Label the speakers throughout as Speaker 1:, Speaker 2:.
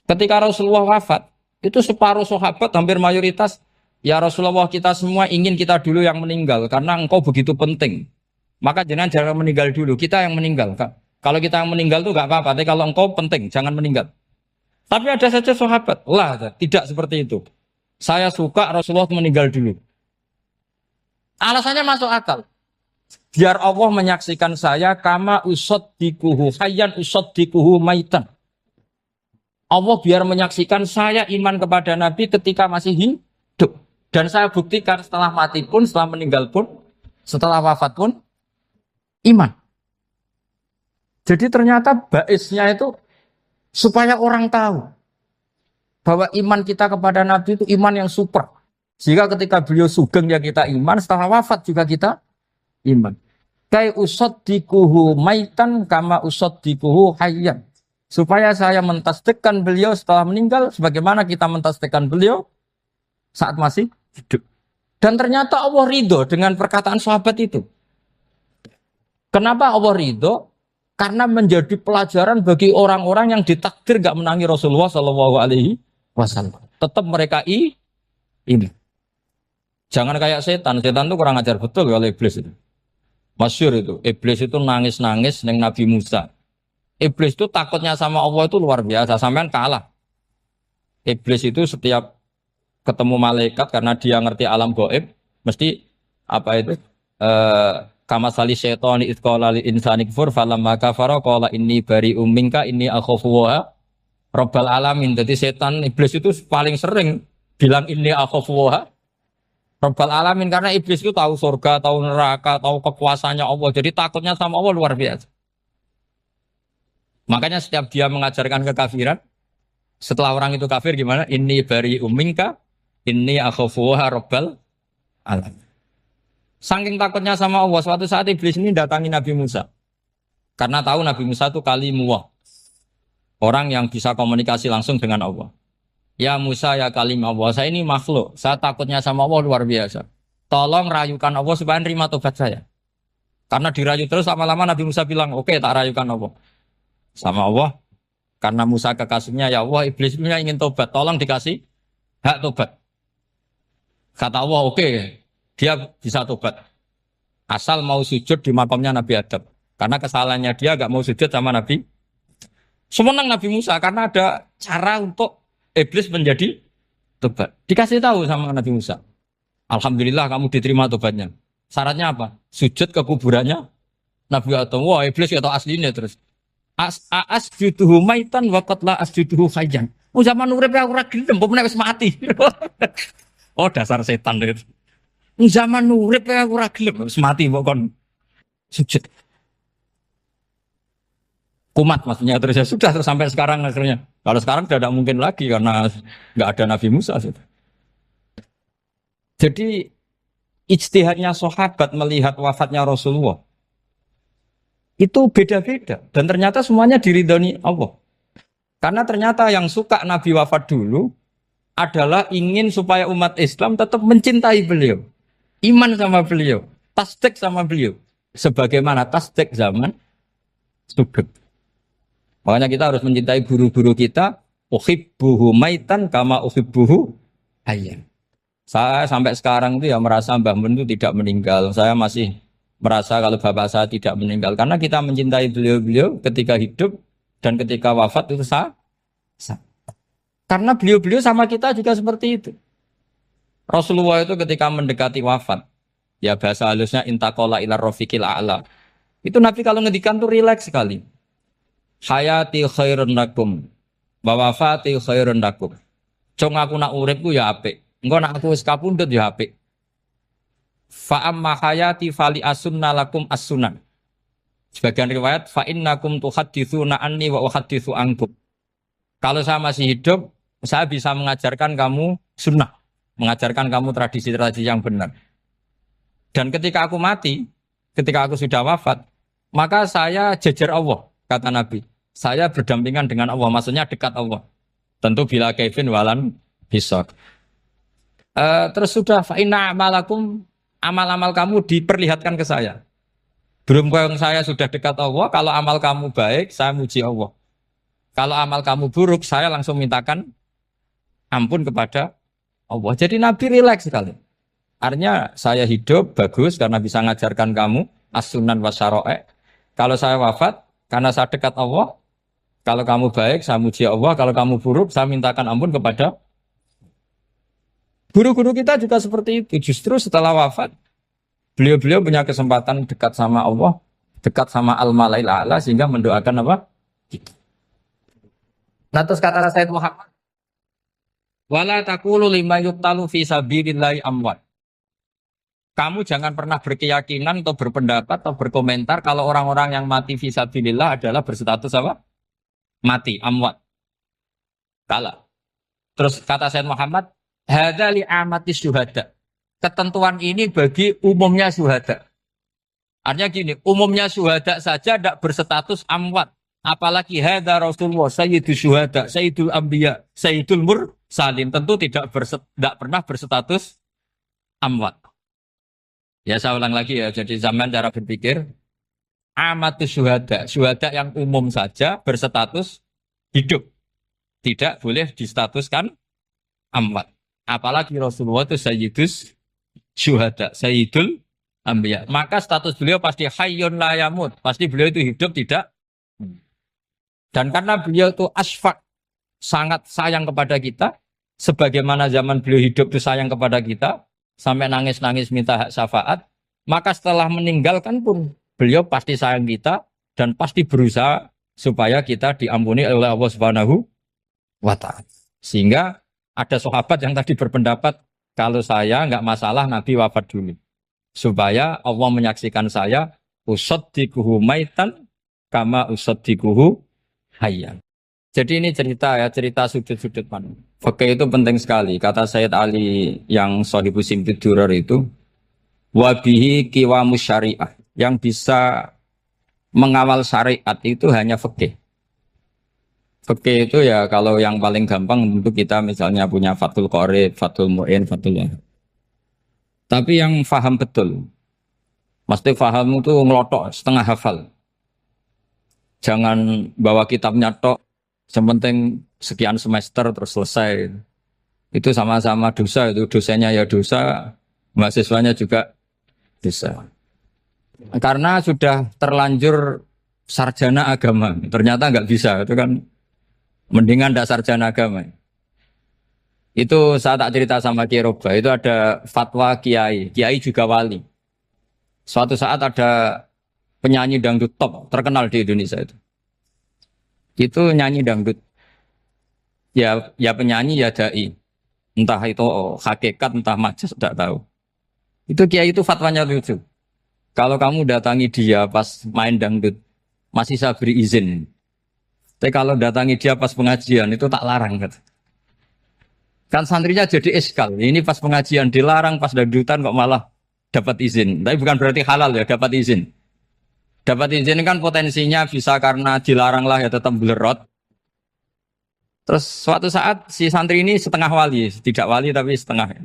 Speaker 1: Ketika Rasulullah wafat, itu separuh sahabat hampir mayoritas, ya Rasulullah kita semua ingin kita dulu yang meninggal karena engkau begitu penting. Maka jangan meninggal dulu, kita yang meninggal. Kalau kita yang meninggal tuh gak apa-apa, tapi kalau engkau penting, jangan meninggal. Tapi ada saja sahabat, lah tidak seperti itu. Saya suka Rasulullah meninggal dulu. Alasannya masuk akal. Biar Allah menyaksikan saya kama usoddikuhu hayyan usoddikuhu maitan. Allah biar menyaksikan saya iman kepada Nabi ketika masih hidup. Dan saya buktikan setelah mati pun, setelah meninggal pun, setelah wafat pun, iman. Jadi ternyata baisnya itu supaya orang tahu bahwa iman kita kepada Nabi itu iman yang super. Jika ketika beliau sugeng ya kita iman, setelah wafat juga kita iman. Kai usoddikuhu maitan kama usoddikuhu hayyan. Supaya saya mentasdikkan beliau setelah meninggal sebagaimana kita mentasdikkan beliau saat masih hidup. Dan ternyata Allah ridho dengan perkataan sahabat itu. Kenapa Allah ridho? Karena menjadi pelajaran bagi orang-orang yang ditakdir gak menangi Rasulullah SAW. Tetap mereka ini. Jangan kayak setan. Setan itu kurang ajar betul kalau iblis itu. Masyhur itu. Iblis itu nangis-nangis neng Nabi Musa. Iblis itu takutnya sama Allah itu luar biasa. Sampean kalah. Iblis itu setiap ketemu malaikat karena dia ngerti alam gaib, mesti apa itu? Kama sali syaitani id qala lil insani kfur falamma kafara qala inni bari'um minka inni akhafu wa rabbal alamin. Jadi setan iblis itu paling sering bilang inni akhafu wa rabbal alamin karena iblis itu tahu surga, tahu neraka, tahu kekuasaannya Allah. Jadi takutnya sama Allah luar biasa. Makanya setiap dia mengajarkan kekafiran, setelah orang itu kafir gimana? Inni bari'um minka inni akhafu wa rabbal alamin. Saking takutnya sama Allah, suatu saat iblis ini datangi Nabi Musa. Karena tahu Nabi Musa itu kalimullah. Orang yang bisa komunikasi langsung dengan Allah. Ya Musa ya kalim Allah, saya ini makhluk. Saya takutnya sama Allah luar biasa. Tolong rayukan Allah supaya nerima tobat saya. Karena dirayu terus lama-lama Nabi Musa bilang, oke, tak rayukan Allah. Sama Allah. Karena Musa kekasihnya, ya Allah iblis ini ingin tobat. Tolong dikasih hak tobat. Kata Allah, oke. Dia bisa tobat. Asal mau sujud di makamnya Nabi Adam. Karena kesalahannya dia gak mau sujud sama Nabi. Semenang Nabi Musa karena ada cara untuk iblis menjadi tobat. Dikasih tahu sama Nabi Musa. Alhamdulillah kamu diterima tobatnya. Syaratnya apa? Sujud ke kuburannya Nabi Adam. Wah iblis ya tahu aslinya terus. Asjuduhu maitan wa qatla asjuduhu hayyan. Oh zaman urip aku ora gelem, mbok nek wis mati. Oh dasar setan itu. Zaman urip aku ora gelem wis mati mbok kon sujud. Kumat maksudnya terus ya sudah terus sampai sekarang akhirnya. Kalau sekarang sudah tidak mungkin lagi karena nggak ada Nabi Musa. Jadi ijtihadnya sahabat melihat wafatnya Rasulullah itu beda-beda dan ternyata semuanya diridhoni Allah. Karena ternyata yang suka Nabi wafat dulu adalah ingin supaya umat Islam tetap mencintai beliau. Iman sama beliau, tasdik sama beliau. Sebagaimana tasdik zaman sugeng. Makanya kita harus mencintai guru-guru kita. Uhibbuhu maitan kama uhibbuhu hayyan. Saya sampai sekarang itu ya merasa Mbah Mun itu tidak meninggal. Saya masih merasa kalau bapak saya tidak meninggal. Karena kita mencintai beliau-beliau ketika hidup dan ketika wafat itu sah. Karena beliau-beliau sama kita juga seperti itu. Rasulullah itu ketika mendekati wafat, ya bahasa halusnya intaqala ila rafiqil a'la. Itu Nabi kalau ngedikan tuh rileks sekali. Hayati khairun lakum wa wafati khairun lakum. Cong aku nak uripku ya apik. Engko nak aku wis kapundhut ya apik. Fa amma hayati fali asunna lakum as-sunan. Sebagian riwayat fa innakum tuhadditsuna anni wa uhadditsu ankum. Kalau saya masih hidup, saya bisa mengajarkan kamu sunnah, mengajarkan kamu tradisi-tradisi yang benar. Dan ketika aku mati, ketika aku sudah wafat, maka saya jejer Allah, kata Nabi. Saya berdampingan dengan Allah, maksudnya dekat Allah. Tentu bila kaifin walan hisab. Terus sudah fa'inna amalakum, amal-amal kamu diperlihatkan ke saya. Berhubung saya sudah dekat Allah, kalau amal kamu baik, saya muji Allah. Kalau amal kamu buruk, saya langsung mintakan ampun kepada Allah. Jadi Nabi rileks sekali. Artinya saya hidup bagus karena bisa ngajarkan kamu as-sunan wa syara'i'. Kalau saya wafat karena saya dekat Allah. Kalau kamu baik, saya muji Allah. Kalau kamu buruk, saya mintakan ampun kepada guru-guru kita juga seperti itu. Justru setelah wafat, beliau-beliau punya kesempatan dekat sama Allah, dekat sama Al-Malail A'la sehingga mendoakan apa? Nah terus kata Sayyid Muhammad, wala taqulu lima yuqtalu fi sabilillahi amwat. Kamu jangan pernah berkeyakinan atau berpendapat atau berkomentar kalau orang-orang yang mati fi sabilillah adalah berstatus apa? Mati, amwat. Kalah. Terus kata Sayyid Muhammad, hadza li amatis syuhada. Ketentuan ini bagi umumnya syuhada. Artinya gini, umumnya syuhada saja tidak berstatus amwat. Apalagi hadza Rasulullah, sayyidul syuhada, sayyidul anbiya, sayyidul mursalin. Tentu tidak pernah berstatus amwat. Ya saya ulang lagi ya, jadi zaman cara berpikir, amatus syuhada, syuhada yang umum saja berstatus hidup. Tidak boleh distatuskan amwat. Apalagi Rasulullah itu sayyidus syuhada, sayyidul anbiya. Maka status beliau pasti hayyun la yamut. Pasti beliau itu hidup tidak. Dan karena beliau itu asfaq, sangat sayang kepada kita, sebagaimana zaman beliau hidup itu sayang kepada kita, sampai nangis-nangis minta hak syafaat, maka setelah meninggalkan pun beliau pasti sayang kita dan pasti berusaha supaya kita diampuni oleh Allah Subhanahu wa ta'ala. Sehingga ada sahabat yang tadi berpendapat kalau saya nggak masalah Nabi wafat dulu. Supaya Allah menyaksikan saya usaddiquhu maitan kama usaddiquhu hayyan. Jadi ini cerita ya, cerita sudut-sudut pandang. Fikih itu penting sekali. Kata Sayyid Ali yang Shahibu Simtud Durar itu, wabihi qiwamus syariah. Yang bisa mengawal syariat itu hanya fikih. Fikih itu ya kalau yang paling gampang untuk kita misalnya punya Fathul Qorib, Fathul Mu'in, Fathul Wahab. Tapi yang faham betul, mesti faham itu ngelotok setengah hafal. Jangan bawa kitabnya tok, sementing sekian semester terus selesai. Itu sama-sama dosa, itu dosanya ya dosa, mahasiswanya juga dosa. Karena sudah terlanjur sarjana agama, ternyata nggak bisa, itu kan mendingan ndak sarjana agama. Itu saya tak cerita sama Kiai Roba, itu ada fatwa kiai, kiai juga wali. Suatu saat ada penyanyi dangdut top terkenal di Indonesia itu. Itu nyanyi dangdut. Ya penyanyi ya dai. Entah itu hakikat entah majas tidak tahu. Itu kiai itu fatwanya lucu. Kalau kamu datangi dia pas main dangdut masih saya beri izin. Tapi kalau datangi dia pas pengajian itu tak larang kan. Kan santrinya jadi eskal. Ini pas pengajian dilarang, pas dangdutan kok malah dapat izin. Tapi bukan berarti halal ya, dapat izin. Dapat izin kan potensinya bisa karena dilarang lah ya tetap belerot. Terus suatu saat si santri ini setengah wali, tidak wali tapi setengah.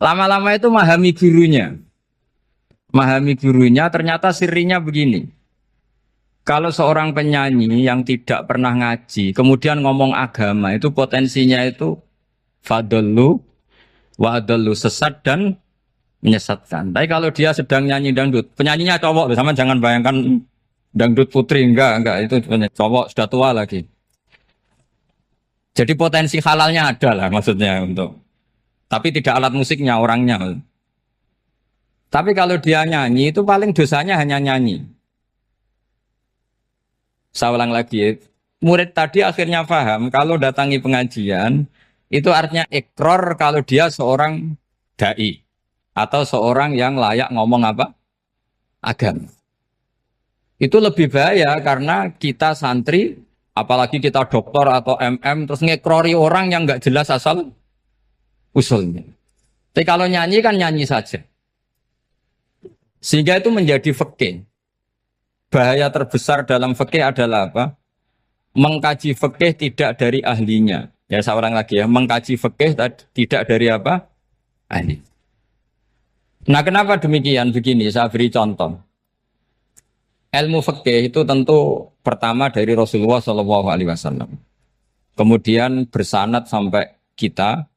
Speaker 1: Lama-lama itu memahami gurunya. Memahami gurunya ternyata sirinya begini. Kalau seorang penyanyi yang tidak pernah ngaji, kemudian ngomong agama, itu potensinya itu fadallu wa adallu, sesat dan menyesatkan. Tapi kalau dia sedang nyanyi dangdut, penyanyinya cowok, sama jangan bayangkan dangdut putri, enggak, itu cowok sudah tua lagi. Jadi potensi halalnya ada lah maksudnya untuk, tapi tidak alat musiknya, orangnya. Tapi kalau dia nyanyi, itu paling dosanya hanya nyanyi. Saya ulang lagi, murid tadi akhirnya paham kalau datangi pengajian itu artinya ikrar kalau dia seorang dai atau seorang yang layak ngomong apa? Agama. Itu lebih bahaya karena kita santri, apalagi kita doktor atau MM terus ngekrori orang yang nggak jelas asal usulnya. Tapi kalau nyanyi kan nyanyi saja. Sehingga itu menjadi fikih. Bahaya terbesar dalam fikih adalah apa? Mengkaji fikih tidak dari ahlinya. Ya saya ulang lagi ya, mengkaji fikih tidak dari apa? Ahli. Nah kenapa demikian? Begini, saya beri contoh. Ilmu fikih itu tentu pertama dari Rasulullah Shallallahu Alaihi Wasallam. Kemudian bersanad sampai kita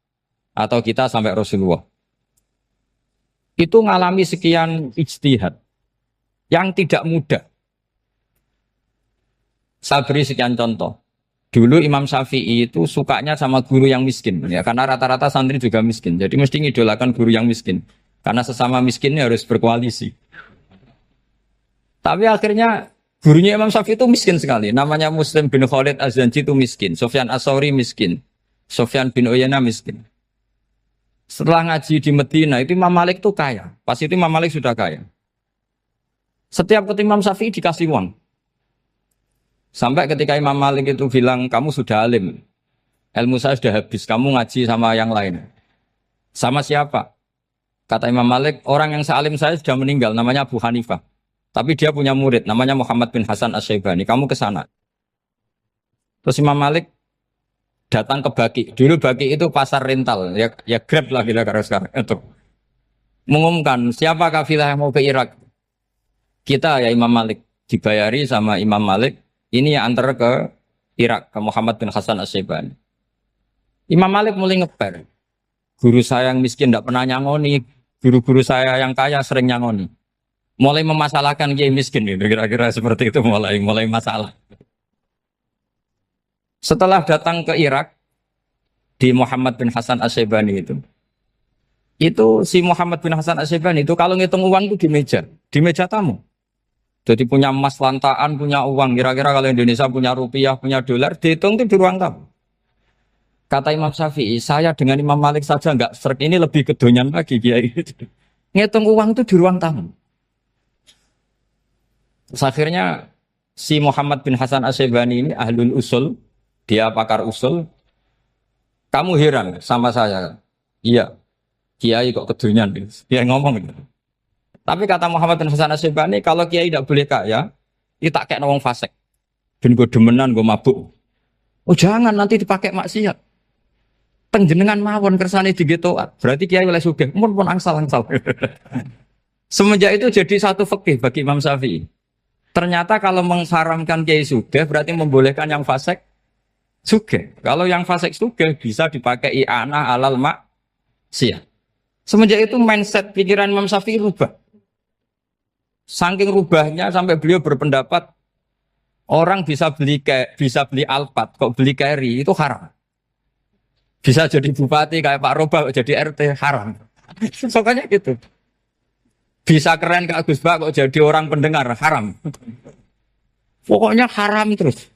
Speaker 1: atau kita sampai Rasulullah. Itu ngalami sekian ijtihad yang tidak mudah. Saya beri sekian contoh. Dulu Imam Syafi'i itu sukanya sama guru yang miskin, ya karena rata-rata santri juga miskin. Jadi mesti ngidolakan guru yang miskin, karena sesama miskinnya harus berkoalisi. Tapi akhirnya gurunya Imam Syafi'i itu miskin sekali. Namanya Muslim bin Khalid Az-Zanji itu miskin, Sufyan As-Tsauri miskin, Sufyan bin Uyainah miskin. Setelah ngaji di Medina itu Imam Malik itu kaya. Pas itu Imam Malik sudah kaya. Setiap ketemu Imam Syafi'i dikasih uang. Sampai ketika Imam Malik itu bilang, kamu sudah alim, ilmu saya sudah habis, kamu ngaji sama yang lain. Sama siapa? Kata Imam Malik, orang yang sealim saya sudah meninggal, namanya Abu Hanifah. Tapi dia punya murid, namanya Muhammad bin Hasan Asy-Syaibani, kamu ke sana. Terus Imam Malik datang ke Baki. Dulu Baki itu pasar rental, ya Grab lah kira-kira sekarang. Itu mengumumkan, siapa kafilah yang mau ke Irak? Kita ya Imam Malik, dibayari sama Imam Malik. Ini yang antar ke Irak, ke Muhammad bin Hasan Asy-Syaibani. Imam Malik mulai ngeper. Guru saya yang miskin tidak pernah nyangoni, guru-guru saya yang kaya sering nyangoni. Mulai memasalahkan kiai miskin, gitu. Kira-kira seperti itu mulai masalah. Setelah datang ke Irak, di Muhammad bin Hasan Asy-Syaibani itu si Muhammad bin Hasan Asy-Syaibani itu kalau ngitung uang itu di meja tamu. Jadi punya emas lantaan, punya uang. Kira-kira kalau Indonesia punya rupiah, punya dolar, dihitung itu di ruang tamu. Kata Imam Syafi'i, saya dengan Imam Malik saja nggak seret, ini lebih kedonyan lagi kiai. Ngitung uang itu di ruang tamu. Terus akhirnya si Muhammad bin Hasan Asy-Syaibani ini ahlul usul, dia pakar usul. Kamu heran sama saya? Iya, kiai kok kedonyan. Dia ngomong gitu. Tapi kata Muhammad bin Hasan Asy-Syaibani, kalau kiai tidak boleh kaya, itu tak kayak wong fasik. Ben gue demenan, gue mabuk. Oh jangan, nanti dipakai maksiat. Tengjenengan mawon kersane digetoat. Berarti kiai oleh sugih. Mun pun angsal-angsal. Semenjak itu jadi satu fikih bagi Imam Syafi'i. Ternyata kalau mengharamkan kiai sugih, berarti membolehkan yang fasik sugih. Kalau yang fasik sugih bisa dipakai i'anah alal maksiat. Semenjak itu mindset pikiran Imam Syafi'i rubah. Saking rubahnya sampai beliau berpendapat orang bisa beli Alphard, kok beli carry itu haram. Bisa jadi bupati kayak Pak Roba, kok jadi RT haram. Pokoknya gitu. Bisa keren Kak Gus Bak, kok jadi orang pendengar haram. Pokoknya haram terus.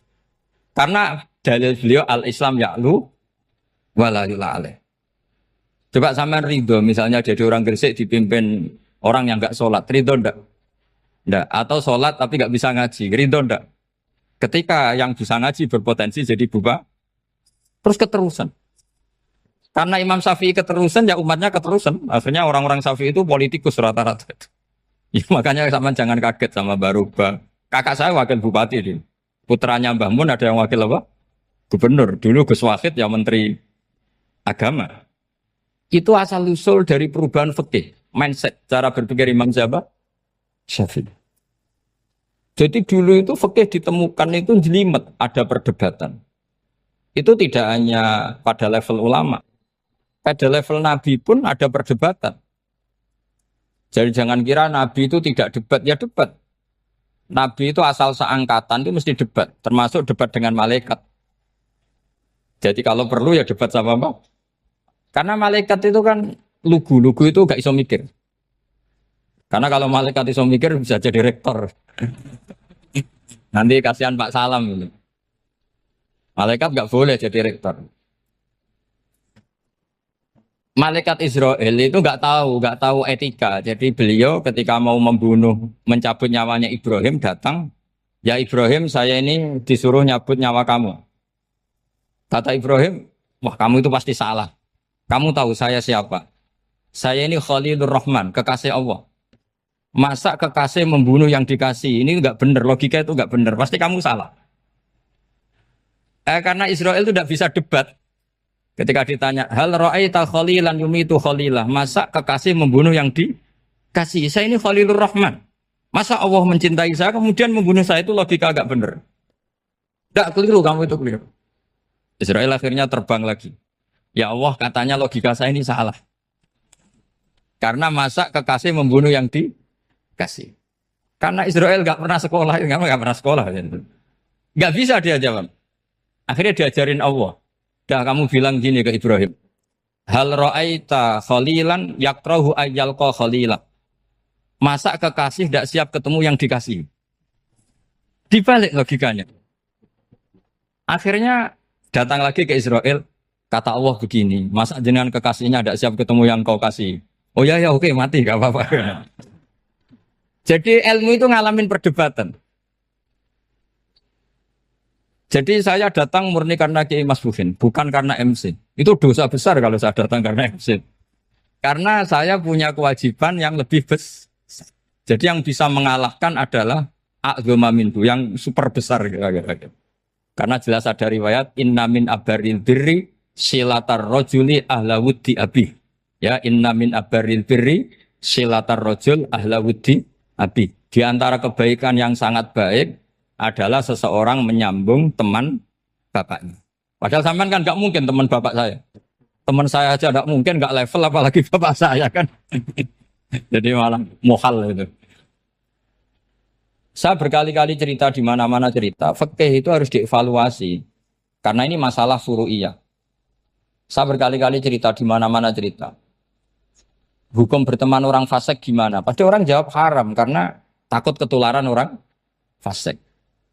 Speaker 1: Karena dalil beliau al-Islam ya'lu wala yula alaih. Coba sampean ridho misalnya jadi orang Gresik dipimpin orang yang enggak sholat, ridho ndak? Ndak. Atau sholat tapi nggak bisa ngaji, ridho ndak? Ketika yang bisa ngaji berpotensi jadi buba, terus keterusan. Karena Imam Syafi'i keterusan, ya umatnya keterusan. Akhirnya orang-orang Syafi'i itu politikus rata-rata. Ya, makanya sama jangan kaget sama Baruba. Kakak saya wakil bupati ini. Putranya Mbah Mun ada yang wakil apa? Gubernur. Dulu Gus Wahid ya menteri agama. Itu asal usul dari perubahan fikih, mindset, cara berpikir Imam Syafi'i. Jadi dulu itu fikih ditemukan itu jelimet, ada perdebatan. Itu tidak hanya pada level ulama, pada level Nabi pun ada perdebatan. Jadi jangan kira Nabi itu tidak debat, ya debat. Nabi itu asal seangkatan itu mesti debat, termasuk debat dengan malaikat. Jadi kalau perlu ya debat sama apa? Karena malaikat itu kan lugu itu gak iso mikir. Karena kalau malaikat iso mikir bisa jadi rektor. Nanti kasihan Pak Salam gitu. Malaikat nggak boleh jadi rektor. Malaikat Israel itu nggak tahu etika. Jadi beliau ketika mau membunuh, mencabut nyawanya Ibrahim datang, ya Ibrahim saya ini disuruh nyabut nyawa kamu. Kata Ibrahim, wah kamu itu pasti salah. Kamu tahu saya siapa? Saya ini Khalilur Rahman, kekasih Allah. Masa kekasih membunuh yang dikasih? Ini enggak benar, logika itu enggak benar. Pasti kamu salah. Karena Israel itu tidak bisa debat. Ketika ditanya, hal ra'aita khalilan yumitu khalilah. Masa kekasih membunuh yang dikasih? Saya ini Khalilur Rahman. Masa Allah mencintai saya kemudian membunuh saya itu logika agak bener. Tidak keliru kamu itu keliru. Israel akhirnya terbang lagi. Ya Allah katanya logika saya ini salah. Karena masa kekasih membunuh yang dikasih. Karena Israel nggak pernah sekolah, nggak pernah sekolah. Nggak bisa dia jawab. Akhirnya diajarin Allah. Dah kamu bilang gini ke Ibrahim. Hal ra'aita khalilan yakrahu ayyalqa khalila. Masa kekasih tidak siap ketemu yang dikasih. Dibalik logikanya. Akhirnya datang lagi ke Israel. Kata Allah begini. Masa jenengan kekasihnya tidak siap ketemu yang kau kasih. Oh ya ya oke mati gak apa-apa. Jadi ilmu itu ngalamin perdebatan. Jadi saya datang murni karena Kiai Mas Buhin, bukan karena MC. Itu dosa besar kalau saya datang karena MC. Karena saya punya kewajiban yang lebih besar. Jadi yang bisa mengalahkan adalah a'dzama minhu, yang super besar. Karena jelas ada riwayat inna min abaril birri silatar rojuli ahla wuddi abi. Ya, inna min abaril birri silatar rojul ahla wuddi abi. Di antara kebaikan yang sangat baik adalah seseorang menyambung teman bapaknya. Padahal sampean kan nggak mungkin teman bapak saya. Teman saya aja nggak mungkin, nggak level apalagi bapak saya kan. Jadi malah mohal itu. Saya berkali-kali cerita di mana-mana cerita. Fikih itu harus dievaluasi. Karena ini masalah furu'iyah. Saya berkali-kali cerita di mana-mana cerita. Hukum berteman orang fasik gimana? Pasti orang jawab haram karena takut ketularan orang fasik.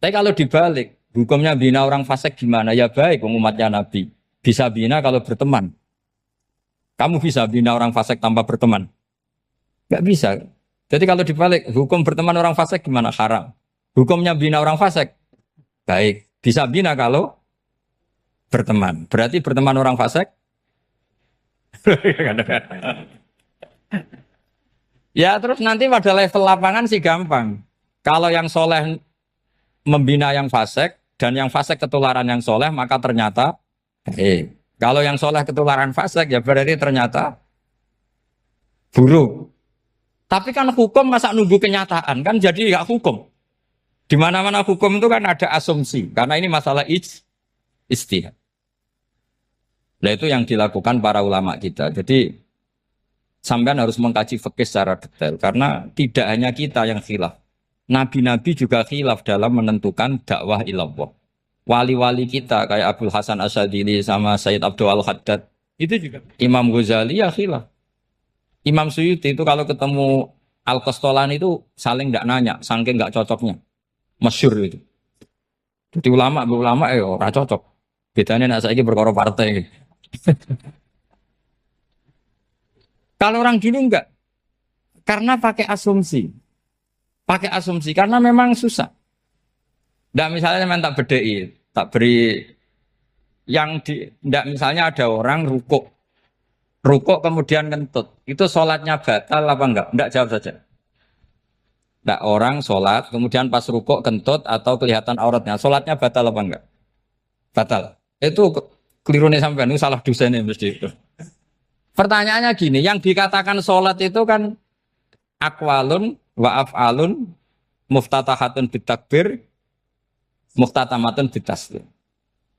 Speaker 1: Tapi kalau dibalik, hukumnya bina orang fasik gimana? Ya baik, umatnya Nabi. Bisa bina kalau berteman. Kamu bisa bina orang fasik tanpa berteman? Gak bisa. Jadi kalau dibalik, hukum berteman orang fasik gimana? Haram. Hukumnya bina orang fasik? Baik. Bisa bina kalau berteman. Berarti berteman orang fasik? Ya terus nanti pada level lapangan sih gampang. Kalau yang soleh membina yang fasik dan yang fasik ketularan yang soleh, maka ternyata kalau yang soleh ketularan fasik ya berarti ternyata buruk. Tapi kan hukum masa nunggu kenyataan kan jadi nggak hukum. Di mana-mana hukum itu kan ada asumsi karena ini masalah ijtihad. Nah itu yang dilakukan para ulama kita. Jadi sampean harus mengkaji fikih secara detail karena tidak hanya kita yang khilaf. Nabi-nabi juga khilaf dalam menentukan dakwah ilallah. Wali-wali kita kayak Abdul Hasan Asyadili sama Sayyid Abdul Al-Haddad itu juga. Imam Ghazali ya khilaf. Imam Suyuti itu kalau ketemu Al-Qastolani itu saling tidak nanya, saking nggak cocoknya. Masyhur itu. Jadi ulama ora cocok. Bedanya nak saiki perkara partai. Kalau orang dulu enggak. Karena pakai asumsi. Pakai asumsi karena memang susah. Ndak misalnya memang tak bedai, tak beri yang di ndak misalnya ada orang rukuk kemudian kentut. Itu sholatnya batal apa enggak? Enggak, jawab saja. Enggak, orang sholat kemudian pas rukuk kentut atau kelihatan auratnya, sholatnya batal apa enggak? Batal. Itu keliru nih sampean, itu salah dosennya mesti itu. Pertanyaannya gini, yang dikatakan sholat itu kan aqwalun wa af'alun muftatahatun bitakbir muftatamatun bitaslim.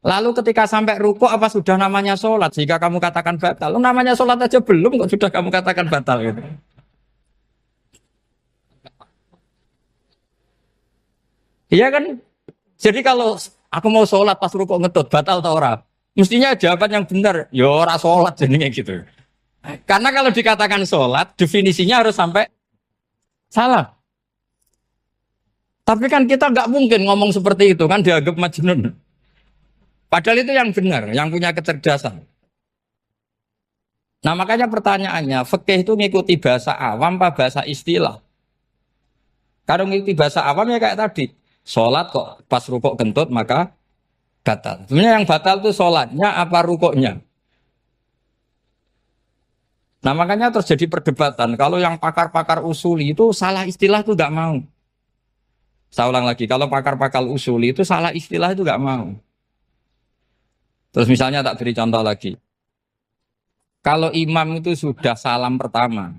Speaker 1: Lalu ketika sampai rukuk apa sudah namanya sholat? Jika kamu katakan batal, namanya sholat aja belum kok sudah kamu katakan batal gitu. Iya kan? Jadi kalau aku mau sholat pas rukuk ngetut batal atau ora? Mestinya jawaban yang benar, ya ora sholat jadinya gitu. Karena kalau dikatakan sholat, definisinya harus sampai salah. Tapi kan kita nggak mungkin ngomong seperti itu kan dianggap majnun. Padahal itu yang benar, yang punya kecerdasan. Nah makanya pertanyaannya, fikih itu ngikuti bahasa awam apa bahasa istilah? Kalau ngikuti bahasa awam ya kayak tadi, sholat kok pas rukuk kentut maka batal. Sebenarnya yang batal itu sholatnya apa rukuknya? Nah makanya terjadi perdebatan. Kalau yang pakar-pakar usuli itu salah istilah itu nggak mau. Saya ulang lagi, kalau pakar-pakar usuli itu salah istilah itu nggak mau. Terus misalnya tak beri contoh lagi. Kalau imam itu sudah salam pertama,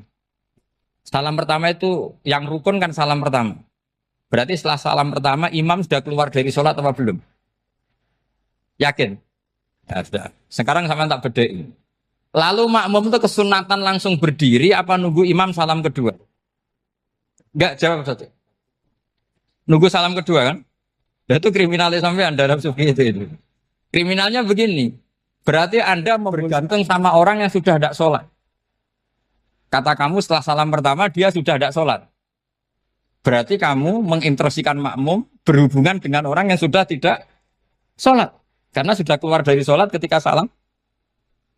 Speaker 1: Salam pertama itu yang rukun kan salam pertama. Berarti setelah salam pertama imam sudah keluar dari sholat apa belum? Yakin? Ya sudah. Sekarang sama tak bedain. Lalu makmum itu kesunatan langsung berdiri apa nunggu imam salam kedua? Enggak, jawab satu. Nunggu salam kedua kan? Nah, itu kriminalnya sampai Anda sufi itu. Kriminalnya begini. Berarti Anda mau bergantung sama orang yang sudah tidak sholat. Kata kamu setelah salam pertama dia sudah tidak sholat. Berarti kamu mengintersikan makmum berhubungan dengan orang yang sudah tidak sholat. Karena sudah keluar dari sholat ketika salam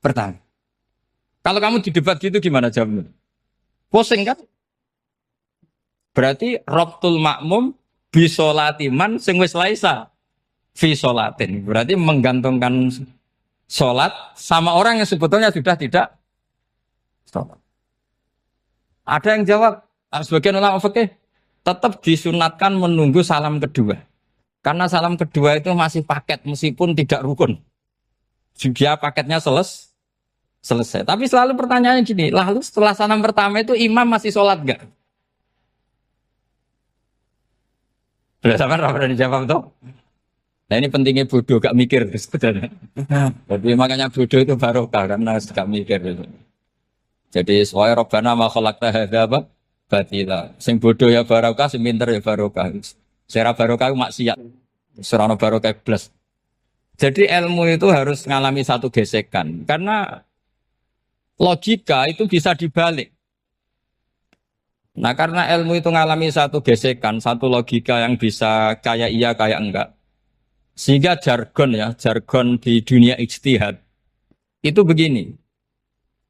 Speaker 1: pertama. Kalau kamu di debat gitu gimana jawabnya? Pusing kan? Berarti robtul makmum bisolatiman sing wis laisa fi sholatin. Berarti menggantungkan sholat sama orang yang sebetulnya sudah tidak sholat. Ada yang jawab, sebagian ulama fikih tetap disunatkan menunggu salam kedua. Karena salam kedua itu masih paket meskipun tidak rukun. Dia paketnya selesai. Tapi selalu pertanyaannya gini, lalu setelah salam pertama itu imam masih sholat gak? Sudah sama pernah dijawab tuh? Nah ini pentingnya bodoh gak mikir sebenarnya. Jadi makanya bodoh itu barokah karena gak mikir. Jadi soalnya Rabbana ma khalaqta hadza apa? Batila. Sing bodoh ya barokah, sing pinter ya barokah. Sera barokah maksiat. Serana barokah plus. Jadi ilmu itu harus mengalami satu gesekan karena logika itu bisa dibalik. Nah karena ilmu itu mengalami satu gesekan, satu logika yang bisa kayak iya kayak enggak. Sehingga jargon di dunia ijtihad itu begini.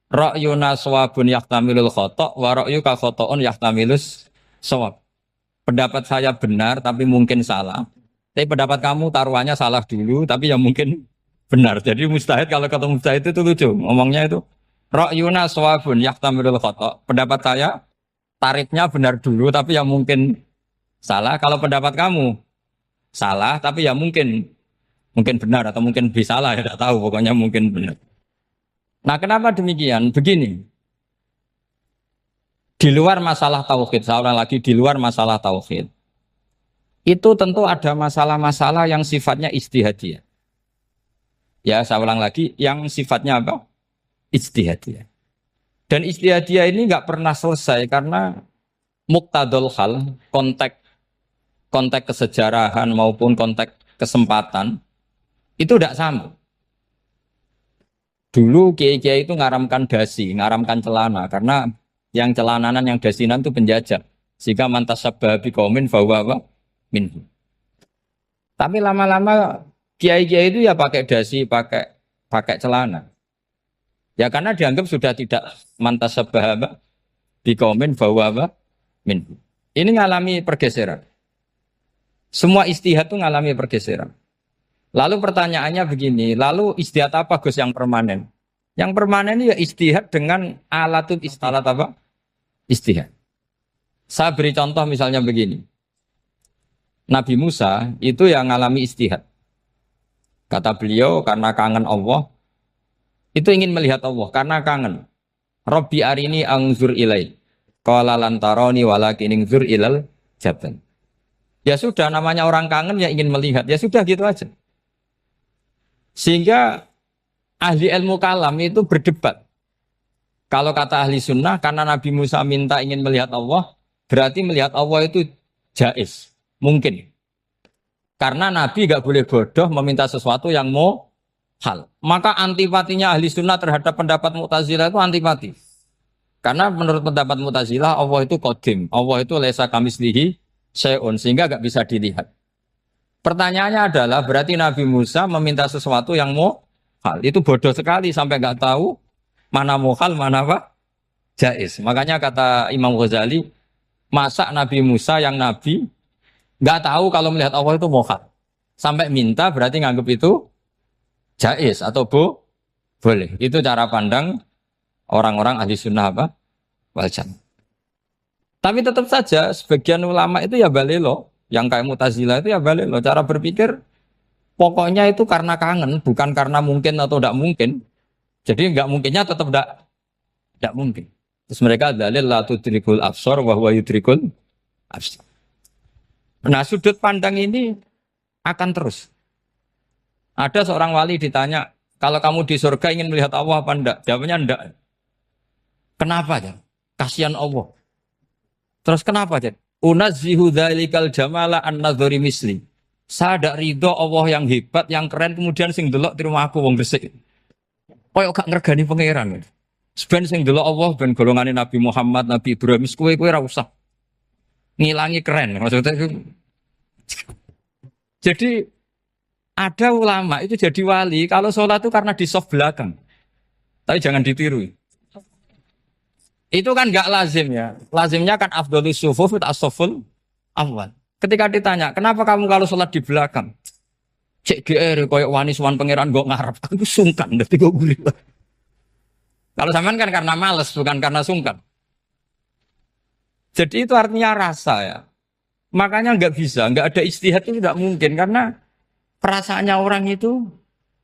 Speaker 1: Ra'yuna shawabun yahtamilul khata' wa ra'yuka khata'un yahtamilus shawab. Pendapat saya benar tapi mungkin salah. Tapi pendapat kamu taruhannya salah dulu tapi ya mungkin benar. Jadi mustahid kalau kata mustahid itu lucu. Ngomongnya itu ra'yuna shawabun yahtamilul khata'. Pendapat saya tarifnya benar dulu tapi ya mungkin salah. Kalau pendapat kamu salah tapi ya mungkin benar atau mungkin bisa salah ya tidak tahu pokoknya mungkin benar. Nah, kenapa demikian? Begini. Di luar masalah tauhid, saya ulang lagi di luar masalah tauhid. Itu tentu ada masalah-masalah yang sifatnya ijtihadiyah. Ya, saya ulang lagi yang sifatnya apa? Ijtihadiyah. Dan ijtihadiyah ini nggak pernah selesai karena muqtadul hal, konteks kesejarahan maupun konteks kesempatan itu tidak sama. Dulu kiai-kiai itu ngaramkan dasi, ngaramkan celana karena yang celananan yang dasinan itu penjajah. Sehingga mantas sabah biqaumin bahwa apa? Minhu. Tapi lama-lama kiai-kiai itu ya pakai dasi, pakai celana. Ya karena dianggap sudah tidak mantas sabah apa? Biqaumin bahwa apa? Minhu. Ini ngalami pergeseran. Semua istihad itu ngalami pergeseran. Lalu pertanyaannya begini, lalu istihad apa Gus yang permanen? Yang permanen ya istihad dengan alatut istihad apa? Istihad. Saya beri contoh misalnya begini. Nabi Musa itu yang ngalami istihad. Kata beliau karena kangen Allah, itu ingin melihat Allah karena kangen. Rabbi arini angzur ilai. Qala lan tarani walakin ingzur ilal jabal. Ya sudah namanya orang kangen ya ingin melihat. Ya sudah gitu aja. Sehingga ahli ilmu kalam itu berdebat. Kalau kata ahli sunnah, karena Nabi Musa minta ingin melihat Allah, berarti melihat Allah itu jaiz, mungkin. Karena Nabi gak boleh bodoh meminta sesuatu yang mau hal. Maka antipatinya ahli sunnah terhadap pendapat Mu'tazilah itu antipati. Karena menurut pendapat Mu'tazilah, Allah itu qadim, Allah itu laisa kamislihi syai'un, sehingga gak bisa dilihat. Pertanyaannya adalah berarti Nabi Musa meminta sesuatu yang mau hal. Itu bodoh sekali sampai nggak tahu mana mau hal, mana apa? Jaiz. Makanya kata Imam Ghazali, masa Nabi Musa yang Nabi nggak tahu kalau melihat Allah itu mau hal. Sampai minta berarti nganggap itu jaiz atau boleh. Itu cara pandang orang-orang ahli sunnah apa? Wal jamaah. Tapi tetap saja sebagian ulama itu ya balelo. Yang kayak Mu'tazilah itu ya balik loh cara berpikir pokoknya itu karena kangen bukan karena mungkin atau tidak mungkin. Jadi nggak mungkinnya tetap tidak mungkin. Terus mereka dalil la tudrikul absar wa huwa yudrikul absar. Nah, sudut pandang ini akan terus. Ada seorang wali ditanya, kalau kamu di surga ingin melihat Allah apa enggak? Jawabnya enggak. Kenapa ya? Kasihan Allah. Terus kenapa ya? Unazzihu dzalikal jamala an nadhari misli. Saya tidak ridho Allah yang hebat, yang keren, kemudian sing delok di rumah aku wong resik. Koyok gak ngergani pangeran. Sebenarnya sing delok Allah ben golongane Nabi Muhammad, Nabi Ibrahim, kowe ra usah ngilangi keren. Maksudnya itu. Jadi ada ulama itu jadi wali kalau sholat itu karena di soft belakang. Tapi jangan ditiru. Itu kan nggak lazim ya. Lazimnya kan afdhalus sufuf as-saful awal. Ketika ditanya, kenapa kamu kalau sholat di belakang? Cek GR koyok wani suwan pangeran gak ngarep. Aku sungkan dadi kok gulit. Kalau sampean kan karena males bukan karena sungkan. Jadi itu artinya rasa ya. Makanya nggak bisa, nggak ada ijtihad itu tidak mungkin karena perasaannya orang itu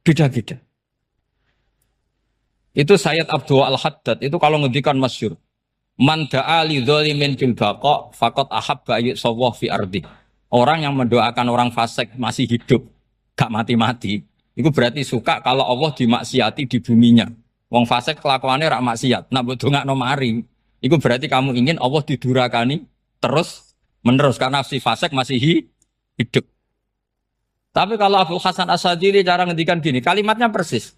Speaker 1: beda-beda. Itu Sayyid Abdul Al-Haddad itu kalau ngendikan masyhur. Man da'a li dzalimin bil baqa faqad ahabba yusawwah fi ardi. Orang yang mendoakan orang fasik masih hidup, gak mati-mati, itu berarti suka kalau Allah dimaksiati di buminya. Wong fasik kelakuannya rak maksiat, nak mbok dongakno mari. Itu berarti kamu ingin Allah didurakani terus menerus karena si fasik masih hidup. Tapi kalau Abu Hasan As-Sadili cara ngendikan gini, kalimatnya persis.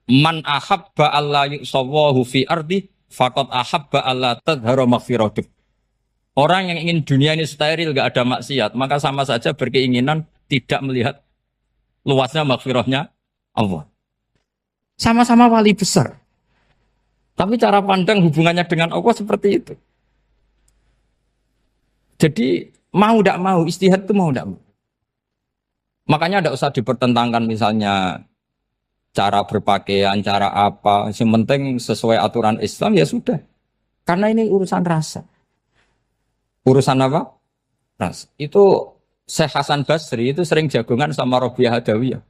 Speaker 1: Man ahabba alla yusawwahu fi ardi faqad ahabba alla tadhara maghfiratuh. Orang yang ingin dunia ini steril gak ada maksiat, maka sama saja berkeinginan tidak melihat luasnya maghfirahnya Allah. Sama-sama wali besar. Tapi cara pandang hubungannya dengan Allah seperti itu. Jadi mau tidak mau, istihad itu mau tidak mau. Makanya tidak usah dipertentangkan misalnya cara berpakaian, cara apa. Yang penting sesuai aturan Islam ya sudah. Karena ini urusan rasa. Urusan apa? Rasa. Itu Syekh Hasan Basri itu sering jagongan sama Robiah Hadawiyah.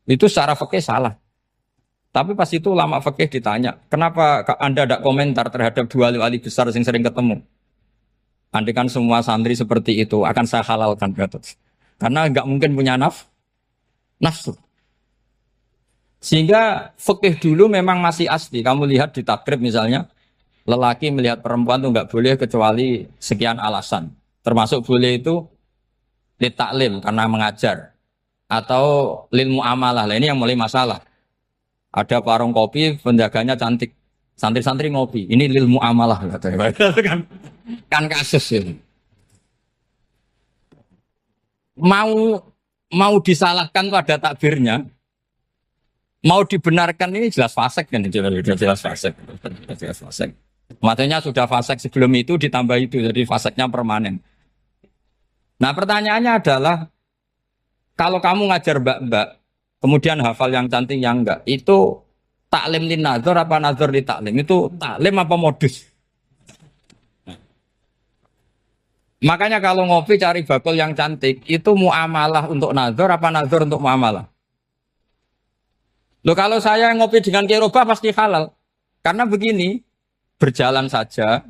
Speaker 1: Itu secara fikih salah. Tapi pas itu ulama fikih ditanya, kenapa Anda tidak komentar terhadap dua wali besar yang sering ketemu? Andai kan semua santri seperti itu akan saya halalkan, karena nggak mungkin punya nafsu. Sehingga fikih dulu memang masih asli. Kamu lihat di takrib misalnya, lelaki melihat perempuan itu nggak boleh kecuali sekian alasan. Termasuk boleh itu litaklim karena mengajar atau lil muamalah. Ini yang mulai masalah. Ada warung kopi, penjaganya cantik. Santri-santri ngopi. Ini lil muamalah katanya. Kan kasus ini. Mau disalahkan tuh ada takbirnya. Mau dibenarkan ini jelas fasik kan, jelas fasik. Jelas fasik. Maksudnya sudah fasik sebelum itu ditambah itu, jadi fasiknya permanen. Nah pertanyaannya adalah, kalau kamu ngajar mbak-mbak, kemudian hafal yang cantik yang enggak, itu taklim lin nazar apa nazar li taklim? Itu taklim apa modus? Makanya kalau ngopi cari bakul yang cantik, itu muamalah untuk nazar apa nazar untuk muamalah? Loh kalau saya ngopi dengan kirobah pasti halal. Karena begini, berjalan saja,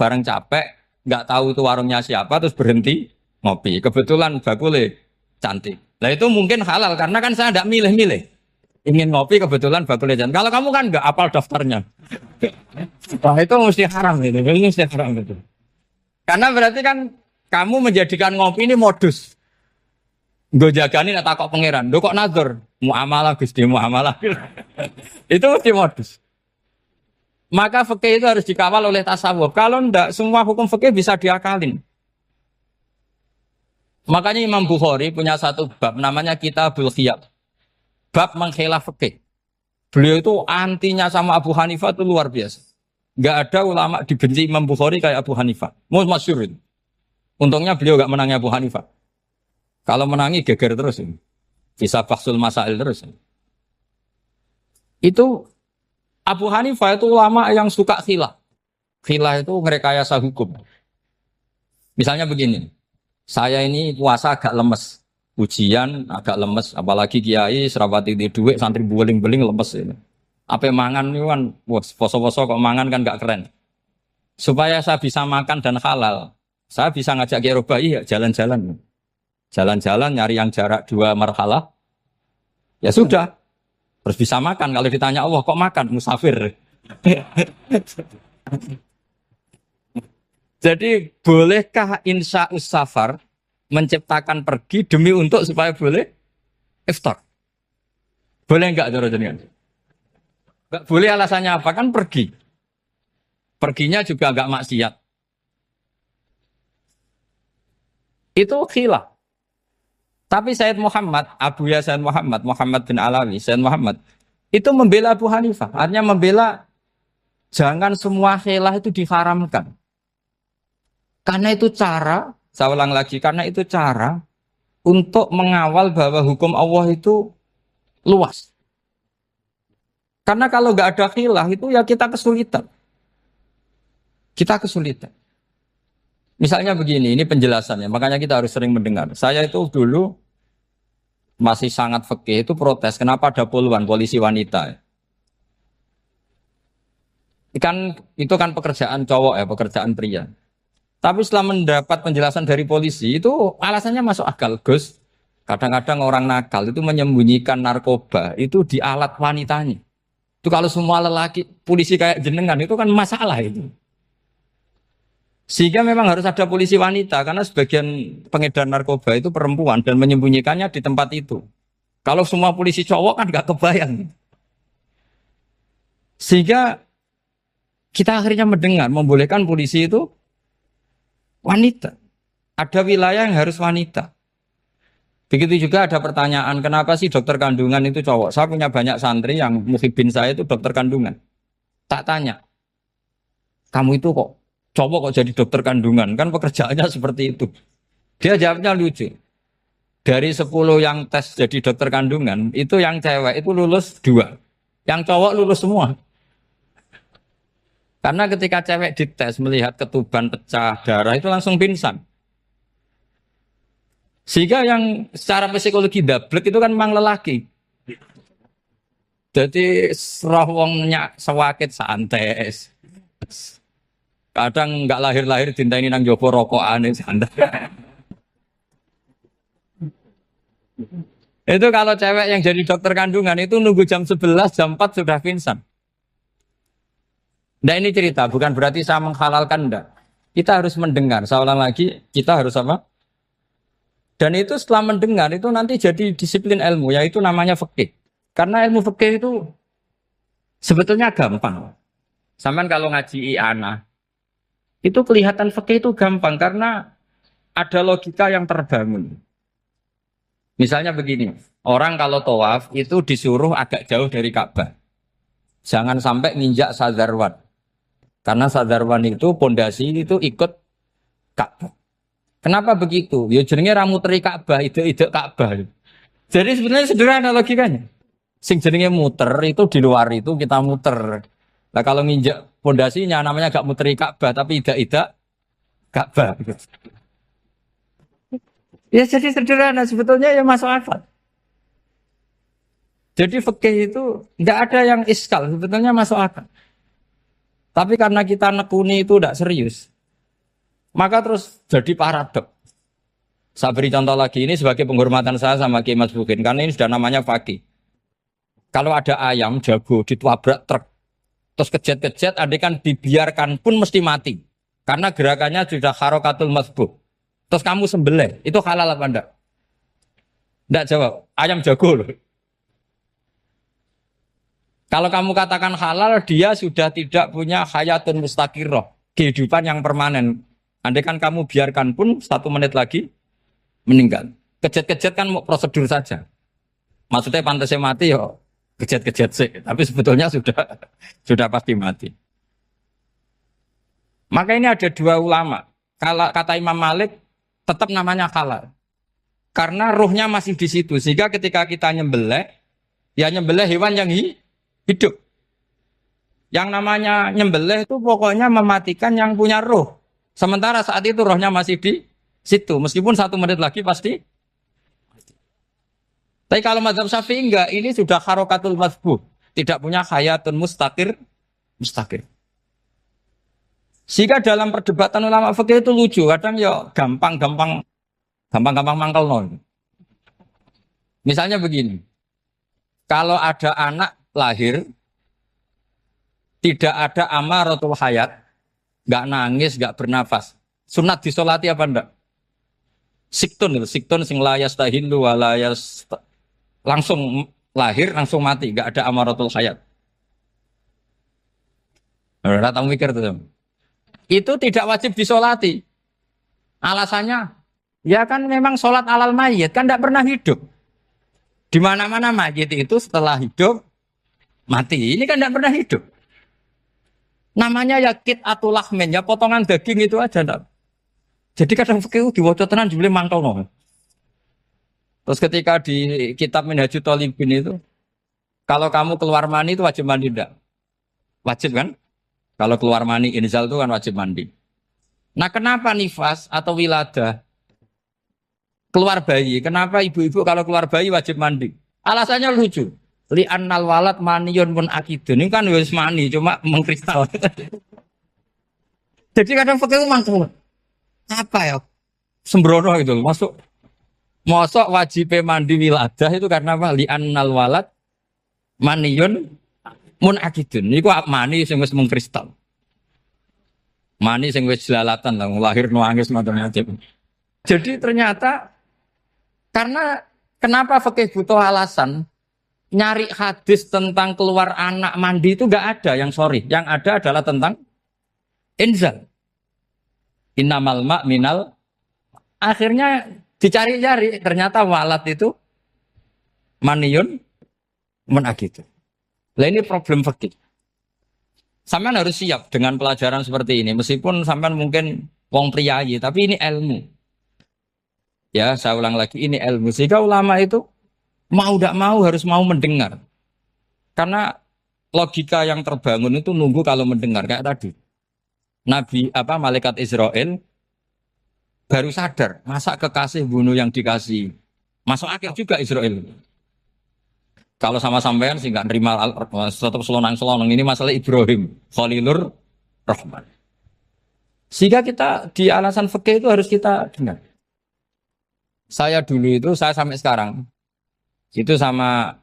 Speaker 1: bareng capek, nggak tahu itu warungnya siapa, terus berhenti ngopi. Kebetulan bakulnya cantik. Nah itu mungkin halal, karena kan saya nggak milih-milih. Ingin ngopi, kebetulan bakulnya cantik. Kalau kamu kan nggak apal daftarnya. Wah itu mesti haram itu, mesti haram itu. Karena berarti kan kamu menjadikan ngopi ini modus. Gue jagani nak takok pangeran. Lo kok nazar? Muamalah Gusti, muamalah. Itu mesti modus. Maka fikih itu harus dikawal oleh tasawuf. Kalau ndak, semua hukum fikih bisa diakalin. Makanya Imam Bukhari punya satu bab namanya Kitabul Khiyab. Bab mengkhilaf fikih. Beliau itu antinya sama Abu Hanifah itu luar biasa. Nggak ada ulama dibenci Imam Bukhari kayak Abu Hanifah. Masyhur itu. Untungnya beliau nggak menangi Abu Hanifah. Kalau menangi geger terus. Bisa bahsul masail terus. Itu Abu Hanifah itu ulama yang suka khilaf. Khilaf itu merekayasa hukum. Misalnya begini. Saya ini puasa agak lemes. Ujian agak lemes. Apalagi kiai, serapati di duit, santri beling-beling lemes. Ini. Apa mangan itu kan, wah, poso-poso kok mangan kan gak keren. Supaya saya bisa makan dan halal, saya bisa ngajak Kiai Robai ya jalan-jalan. Jalan-jalan nyari yang jarak 2 marhalah, ya sudah. Terus bisa makan. Kalau ditanya Allah kok makan? Musafir. Jadi bolehkah insya safar menciptakan pergi demi untuk supaya boleh iftar? Boleh enggak cara jenengan? Enggak boleh alasannya apa? Kan pergi. Perginya juga enggak maksiat. Itu khilaf. Tapi Sayyid Muhammad, Abu Ya Sayyid Muhammad, Muhammad bin Alawi, Sayyid Muhammad, itu membela Abu Hanifah. Artinya membela jangan semua khilaf itu diharamkan. Karena itu cara, saya ulang lagi, karena itu cara untuk mengawal bahwa hukum Allah itu luas. Karena kalau nggak ada khilaf itu ya kita kesulitan. Kita kesulitan. Misalnya begini, ini penjelasannya, makanya kita harus sering mendengar. Saya itu dulu masih sangat fikih itu protes, kenapa ada puluhan polisi wanita? Itu kan pekerjaan cowok ya, pekerjaan pria. Tapi setelah mendapat penjelasan dari polisi itu alasannya masuk akal, Gus. Kadang-kadang orang nakal itu menyembunyikan narkoba itu di alat wanitanya. Itu kalau semua lelaki polisi kayak jenengan itu kan masalah itu. Sehingga memang harus ada polisi wanita karena sebagian pengedar narkoba itu perempuan dan menyembunyikannya di tempat itu. Kalau semua polisi cowok kan nggak kebayang. Sehingga kita akhirnya mendengar membolehkan polisi itu wanita. Ada wilayah yang harus wanita. Begitu juga ada pertanyaan, kenapa sih dokter kandungan itu cowok? Saya punya banyak santri yang muhibin saya itu dokter kandungan. Tak tanya, kamu itu kok cowok kok jadi dokter kandungan? Kan pekerjaannya seperti itu. Dia jawabnya lucu. Dari 10 yang tes jadi dokter kandungan, itu yang cewek itu lulus 2. Yang cowok lulus semua. Karena ketika cewek dites melihat ketuban pecah darah itu langsung pingsan. Sehingga yang secara psikologi dablek itu kan memang lelaki. Jadi roh wongnya sewakit santai. Kadang nggak lahir-lahir dinta ini nang jopo rokokan santai. Itu kalau cewek yang jadi dokter kandungan itu nunggu jam 11, jam 4 sudah pingsan. Nah ini cerita, bukan berarti saya menghalalkan, enggak. Kita harus mendengar, saya ulang lagi, kita harus apa? Dan itu setelah mendengar, itu nanti jadi disiplin ilmu, yaitu namanya fikih. Karena ilmu fikih itu sebetulnya gampang. Sampai kalau ngaji i'anah, itu kelihatan fikih itu gampang, karena ada logika yang terbangun. Misalnya begini, orang kalau tawaf itu disuruh agak jauh dari Ka'bah. Jangan sampai nginjak sadarwan. Karena sadarwan itu pondasi itu ikut Ka'bah. Kenapa begitu? Ya jenenge ra muteri Ka'bah, ide-ide Ka'bah. Jadi sebenarnya sederhana logikanya. Sing jenenge muter itu di luar itu kita muter. Nah kalau nginjak pondasinya namanya gak muteri Ka'bah tapi ide-ide Ka'bah. Ya jadi sederhana sebetulnya ya masuk akal. Jadi fikih itu tidak ada yang iskal, sebetulnya masuk akal. Tapi karena kita nekuni itu tidak serius, maka terus jadi paradok. Saya beri contoh lagi, ini sebagai penghormatan saya sama Kiai Mas Bukin, karena ini sudah namanya fakih. Kalau ada ayam jago ditabrak truk, terus kejet-kejet, adekan dibiarkan pun mesti mati. Karena gerakannya sudah harokatul masbuh. Terus kamu sembelih, itu halal apa enggak? Enggak jawab, ayam jago loh. Kalau kamu katakan halal, dia sudah tidak punya hayatun mustaqirroh, kehidupan yang permanen. Andai kan kamu biarkan pun 1 menit lagi meninggal. Kejet-kejet kan prosedur saja. Maksudnya pantasnya mati ya kejet-kejet sih, tapi sebetulnya sudah pasti mati. Maka ini ada 2 ulama. Kalau kata Imam Malik tetap namanya halal. Karena ruhnya masih di situ. Sehingga ketika kita nyembelih, ya nyembelih hewan yang hidup. Yang namanya nyembelih itu pokoknya mematikan yang punya ruh. Sementara saat itu rohnya masih di situ. Meskipun 1 menit lagi pasti. Tapi kalau mazhab Syafi'i enggak, ini sudah harokatul masbuh. tidak punya hayatun mustaqir. Sehingga dalam perdebatan ulama fikih itu lucu, kadang ya gampang-gampang mangkel non. Misalnya begini, kalau ada anak lahir tidak ada amaratul hayat, nggak nangis, nggak bernafas, sunat disolati apa enggak? Siktun sing layas tahilu walayas langsung lahir langsung mati, nggak ada amaratul hayat. Udah tahu mikir tuh. Itu tidak wajib disolati. Alasannya, ya kan memang sholat alal mayit kan tidak pernah hidup. Di mana-mana mayit itu setelah hidup mati. Ini kan tidak pernah hidup. Namanya ya atau lahmin, ya potongan daging itu aja. Enggak. Jadi kadang fikih diwaca tenan jebule mangkel no. Terus ketika di kitab Minhajul Thalibin itu, kalau kamu keluar mani itu wajib mandi enggak? Wajib kan? Kalau keluar mani inzal itu kan wajib mandi. Nah kenapa nifas atau wiladah keluar bayi? Kenapa ibu-ibu kalau keluar bayi wajib mandi? Alasannya lucu. Li'annal walad maniyun pun akidun. Ini kan wis mani cuma mengkristal. Jadi kadang fikih mangkel. Apa ya? Sembrono gitu. Masuk wajib mandi wiladah itu karena apa? Li'annal walad maniyun mun akidun. Niku mani sing wis mengkristal. Mani sing wis jelalatan lah lahir nangis macam-macam. Jadi ternyata karena kenapa fikih butuh alasan nyari hadis tentang keluar anak mandi itu enggak ada yang sorry. Yang ada adalah tentang inzal. Innamal ma' minal. Akhirnya dicari-cari ternyata walad itu maniyun mun akidun. Lah ini problem fikih. Sampean harus siap dengan pelajaran seperti ini. Meskipun sampean mungkin wong priayi, tapi ini ilmu. Ya, saya ulang lagi, ini ilmu. Sehingga ulama itu mau tidak mau harus mau mendengar. Karena logika yang terbangun itu nunggu kalau mendengar kayak tadi. Nabi malaikat Israel baru sadar, masa kekasih bunuh yang dikasih. Masuk akal juga Israel. Kalau sama sampean sih nggak nerima tetap selonang-selonang ini masalah Ibrahim Khalilur Rahman. Sehingga kita di alasan fikih itu harus kita dengar. Saya dulu itu saya sampai sekarang itu sama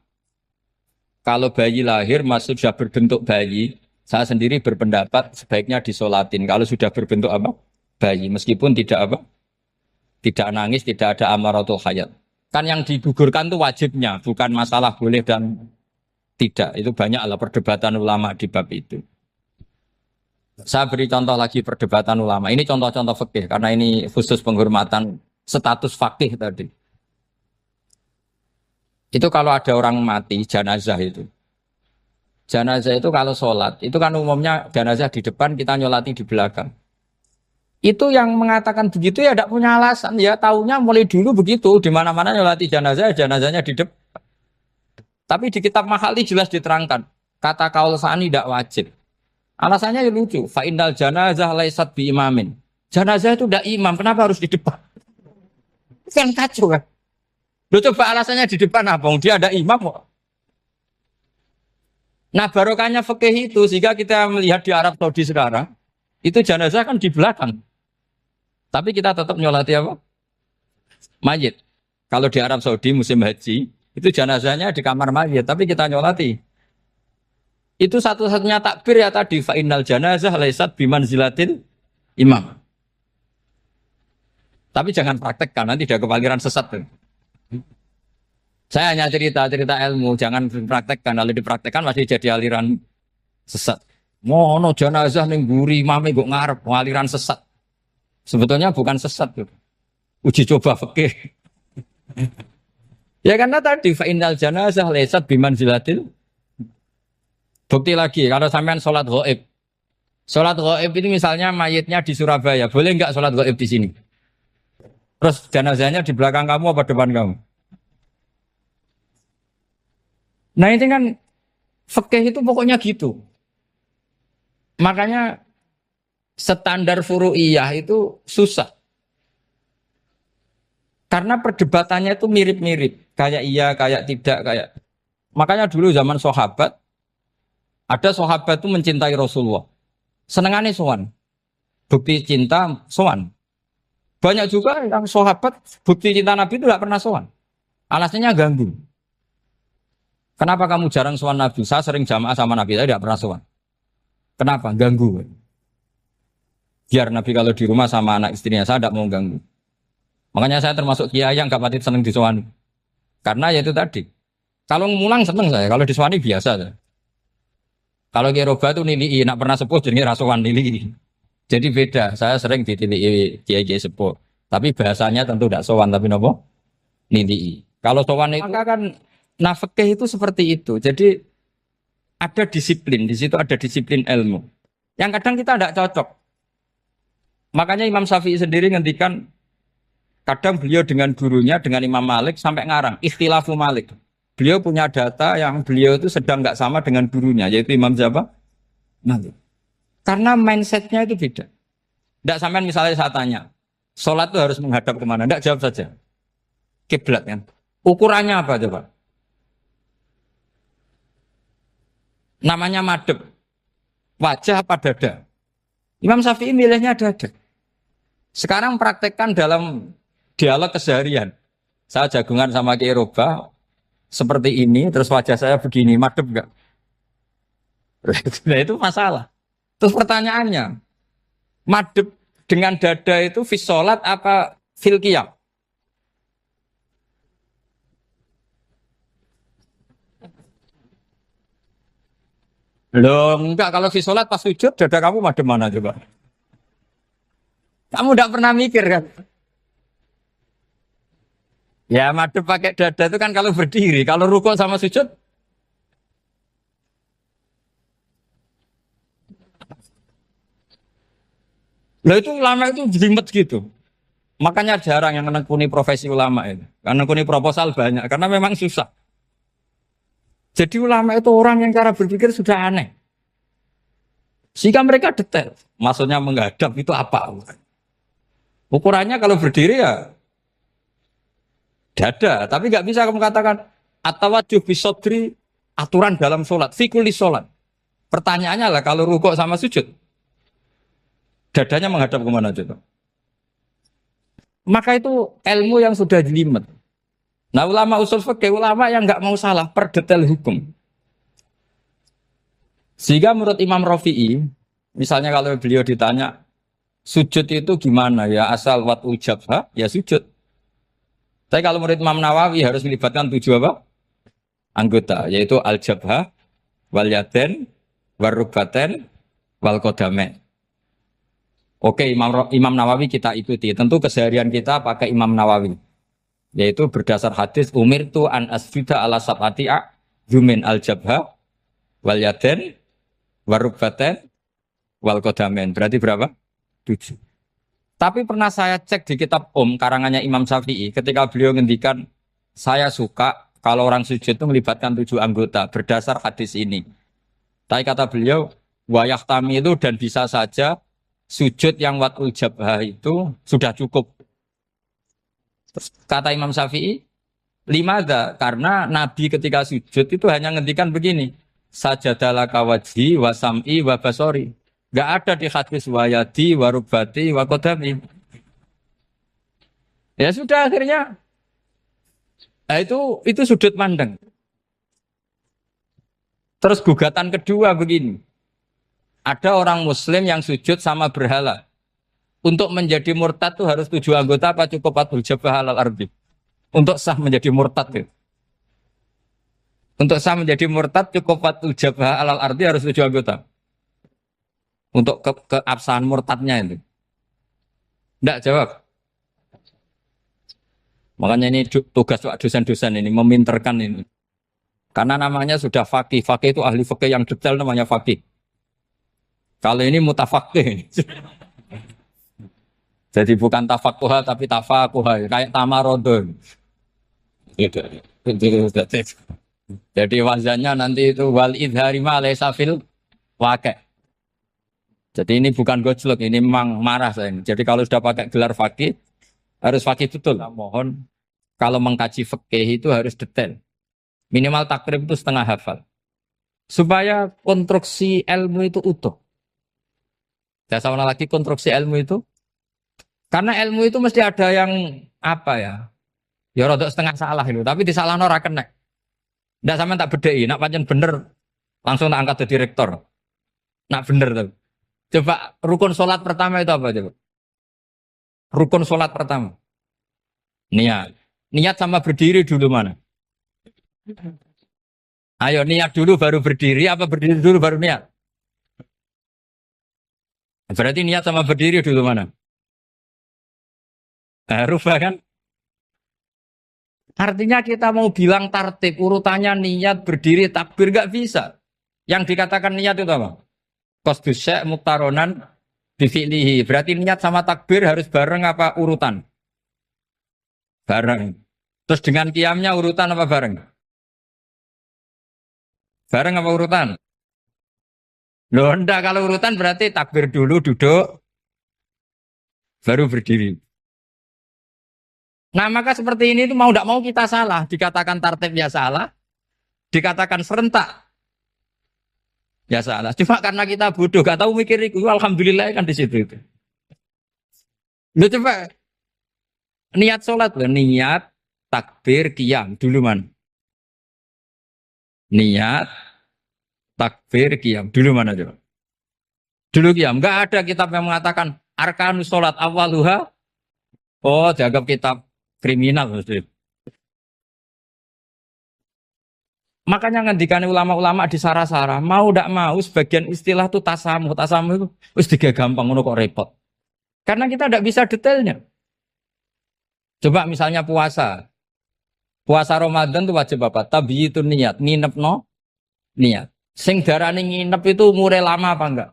Speaker 1: kalau bayi lahir masih sudah berbentuk bayi, saya sendiri berpendapat sebaiknya disolatin. Kalau sudah berbentuk bayi, meskipun tidak nangis, tidak ada amaratul hayat. Kan yang digugurkan itu wajibnya, bukan masalah boleh dan tidak. Itu banyaklah perdebatan ulama di bab itu. Saya beri contoh lagi perdebatan ulama. Ini contoh-contoh fikih karena ini khusus penghormatan status fakih tadi. Itu kalau ada orang mati jenazah itu. Jenazah itu kalau sholat, itu kan umumnya jenazah di depan, kita nyolati di belakang. Itu yang mengatakan begitu ya tidak punya alasan, ya taunya mulai dulu begitu, di mana-mana nyolati jenazah, jenazahnya di depan. Tapi di kitab Mahali jelas diterangkan, kata kaul sani tidak wajib. Alasannya ya lucu, fa innal janazah laisat bi imamin. Jenazah itu tidak imam, kenapa harus di depan? Kan kacau kan? Lu coba alasannya di depan apa? Dia ada imam kok. Nah barokahnya fikih itu, sehingga kita melihat di Arab Saudi sekarang, itu jenazah kan di belakang. Tapi kita tetap nyolati apa? Mayit. Kalau di Arab Saudi musim haji, itu jenazahnya di kamar mayit, tapi kita nyolati. Itu satu-satunya takbir ya tadi, fa innal janazah laisat bimanzilatil imam. Tapi jangan praktekkan, nanti ada kepaliran sesat. Saya hanya cerita ilmu, jangan praktekkan. Kalau dipraktekkan masih jadi aliran sesat. Mono jenazah ning mburi imame kok ngarep aliran sesat. Sebetulnya bukan sesat tuh. Uji coba fikih. Ya karena tadi fa innal janazah laisat bimanzilatil. Bukti lagi kalau sampean sholat ghaib. Sholat ghaib ini misalnya mayitnya di Surabaya, boleh enggak sholat ghaib di sini? Terus jenazahnya di belakang kamu apa depan kamu? Nah ini kan fikih itu pokoknya gitu. Makanya standar furu'iyah itu susah. Karena perdebatannya itu mirip-mirip. Kayak iya, kayak tidak, kayak. Makanya dulu zaman sahabat, Ada sahabat itu mencintai Rasulullah. Senengannya sowan. Bukti cinta sowan. Banyak juga yang sahabat bukti cinta Nabi itu tidak pernah sowan. Alasannya ganggu. Kenapa kamu jarang sowan Nabi? Saya sering jamaah sama Nabi, saya tidak pernah sowan. Kenapa? Ganggu. Biar Nabi kalau di rumah sama anak istrinya, saya tidak mau ganggu. Makanya saya termasuk kiai yang gak pati seneng disowani. Karena ya itu tadi. Kalau ngulang seneng saya, kalau disowani biasa saya. Kalau kiai roba itu nilai, nak pernah sepuh jadi rasuan nilai. Jadi beda, saya sering ditilii kiai-kiai sepuh. Tapi bahasanya tentu tidak sowan, tapi nopo nilai. Kalau sowan itu maka kan nafkah itu seperti itu. Jadi ada disiplin, di situ ada disiplin ilmu. Yang kadang kita tidak cocok. Makanya Imam Syafi'i sendiri ngendikan kadang beliau dengan gurunya, dengan Imam Malik sampai ngarang ikhtilafu Malik. Beliau punya data yang beliau itu sedang nggak sama dengan gurunya, yaitu Imam siapa? Malik. Karena mindsetnya itu beda. Tidak sampai misalnya saya tanya, sholat itu harus menghadap kemana? Tidak, jawab saja. Kiblat kan. Ukurannya apa coba? Namanya madhep. Wajah apa dada? Imam Syafi'i milihnya dada. Sekarang praktekkan dalam dialog keseharian. Saya jagungan sama Kiai Roba seperti ini, terus wajah saya begini, madhep enggak? Nah itu masalah. Terus pertanyaannya, madhep dengan dada itu fis sholat apa fil qiyam? Loh, enggak, kalau fis sholat pas sujud, dada kamu madhep mana coba? Kamu enggak pernah mikir kan? Ya madhep pakai dada itu kan kalau berdiri, kalau rukuk sama sujud. Loh itu ulama itu jelimet gitu. Makanya jarang yang menekuni profesi ulama itu. Karena menekuni proposal banyak, karena memang susah. Jadi ulama itu orang yang cara berpikir sudah aneh. Sehingga mereka detail. Maksudnya menghadap itu apa? Ukurannya kalau berdiri ya dada. Tapi nggak bisa kamu katakan atawajjuh bisodri aturan dalam sholat. Fikuli sholat. Pertanyaannya lah kalau rukuk sama sujud. Dadanya menghadap kemana coba? Maka itu ilmu yang sudah jelimet. Nah ulama usul fikih, ulama yang nggak mau salah per detail hukum. Sehingga menurut Imam Rafi'i, misalnya kalau beliau ditanya, sujud itu gimana ya, asal wat ujabha, ya sujud. Tapi kalau menurut Imam Nawawi harus melibatkan 7 apa? Anggota, yaitu al-jabha, wal yaden, warubaten, wal kodame. Oke, Imam Nawawi kita ikuti. Tentu keseharian kita pakai Imam Nawawi. Yaitu berdasar hadis umirtu an asjuda ala sab'ati yumin al-jabha, wal yaden, warubaten, wal kodamen. Berarti berapa? 7. Tapi pernah saya cek di kitab karangannya Imam Syafi'i ketika beliau ngendikan saya suka kalau orang sujud itu melibatkan 7 anggota berdasar hadis ini. Tapi kata beliau wayah tami itu dan bisa saja sujud yang watul jabhah itu sudah cukup. Terus kata Imam Syafi'i, limada karena Nabi ketika sujud itu hanya ngendikan begini, sajadalah kawajhi wasam'i wabasori. Gak ada di hadis wayadi warubati wakodami. Ya sudah akhirnya, nah itu sudut pandang. Terus gugatan kedua begini, ada orang Muslim yang sujud sama berhala. Untuk menjadi murtad itu harus 7 anggota apa cukup atul jabah halal ardi? Untuk sah menjadi murtad itu. Untuk sah menjadi murtad cukup atul jabah halal ardi harus 7 anggota. Untuk keabsahan murtadnya itu. Tidak jawab. Makanya ini tugas dosen-dosen ini meminterkan ini. Karena namanya sudah faqih. Faqih itu ahli faqih yang detail namanya faqih. Kalau ini mutafaqih. Jadi bukan tafakuha tapi tafakuha, kayak tamarodon. Gitu. Jadi wazannya nanti itu wal idhari ma laysa fil waqi'. Jadi ini bukan gojlok, ini memang marah saya ini. Jadi kalau sudah pakai gelar fakih harus fakih betul. Nah, mohon kalau mengkaji fikih itu harus detail. Minimal takrib itu setengah hafal. supaya konstruksi ilmu itu utuh. Saya sama lagi konstruksi ilmu itu, karena ilmu itu mesti ada yang apa ya? Ya rodok setengah salah itu, tapi disalahno ora kena. Ndak sampean tak bedheki, nak pancen bener langsung tak angkat jadi rektor. Nak bener tuh. Coba rukun sholat pertama itu apa coba? Rukun sholat pertama. Niat. Niat sama berdiri dulu mana? Ayo niat dulu baru berdiri, apa berdiri dulu baru niat? Berarti niat sama berdiri dulu mana? Rubah kan? Artinya kita mau bilang tartib, urutannya niat, berdiri, takbir, gak bisa. Yang dikatakan niat itu apa? Qasdus syai' muktaronan bifi'lihi. Berarti niat sama takbir harus bareng apa urutan? Bareng. Terus dengan qiyamnya urutan apa bareng? Bareng apa urutan? Loh enggak, kalau urutan berarti takbir dulu, duduk, baru berdiri. Nah maka seperti ini itu mau tidak mau kita salah. Dikatakan tartibnya salah, dikatakan serentak, ya salah. Cuma karena kita bodoh, gak tahu mikir itu. Alhamdulillah kan di situ itu. Lu coba niat sholat loh, niat takbir qiyam dulu man. Niat takbir qiyam dulu mana coba? Dulu qiyam. Enggak ada kitab yang mengatakan arkanus sholat awaluha. Oh, dianggap kitab kriminal maksudnya. Makanya ngendikane ulama-ulama di Sarah-Sarah, mau tidak mau sebagian istilah itu tasamuh. Tasamuh itu wis digawe gampang ngono kok repot. Karena kita tidak bisa detailnya. Coba misalnya puasa. Puasa Ramadan itu wajib apa? Tabiyyitun niat, nginep no niat. Sing darani nginep itu umure lama apa enggak?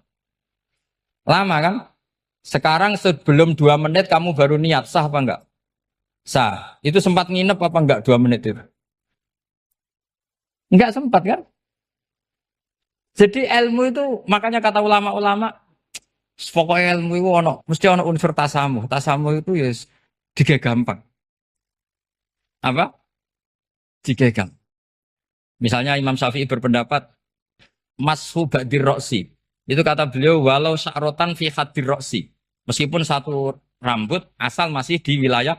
Speaker 1: Lama kan? Sekarang sebelum 2 menit kamu baru niat, sah apa enggak? Sah. Itu sempat nginep apa enggak 2 menit itu? Enggak sempat kan? Jadi ilmu itu makanya kata ulama-ulama pokoknya ilmu itu mesti ono unsur tasamuh. Tasamuh itu ya digawe gampang. Apa? Digawe gampang. Misalnya Imam Syafi'i berpendapat mashu ba'dir roksi. Itu kata beliau walau sya'rotan fi hadir roksi. Meskipun satu rambut asal masih di wilayah